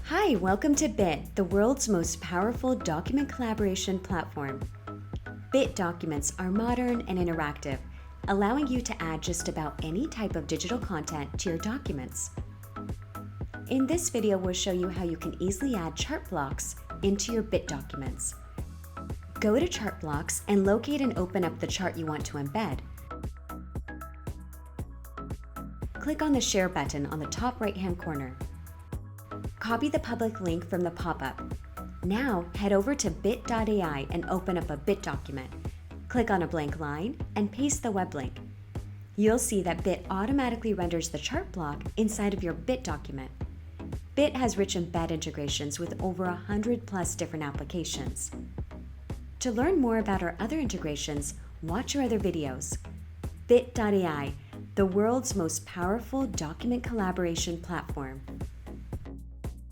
Hi, welcome to Bit, the world's most powerful document collaboration platform. Bit documents are modern and interactive, allowing you to add just about any type of digital content to your documents. In this video, we'll show you how you can easily add chart blocks into your Bit documents. Go to Chartblocks and locate and open up the chart you want to embed. Click on the Share button on the top right-hand corner. Copy the public link from the pop-up. Now head over to Bit.ai and open up a Bit document. Click on a blank line and paste the web link. You'll see that Bit automatically renders the chart block inside of your Bit document. Bit has rich embed integrations with over 100+ different applications. To learn more about our other integrations, watch our other videos. Bit.ai, the world's most powerful document collaboration platform.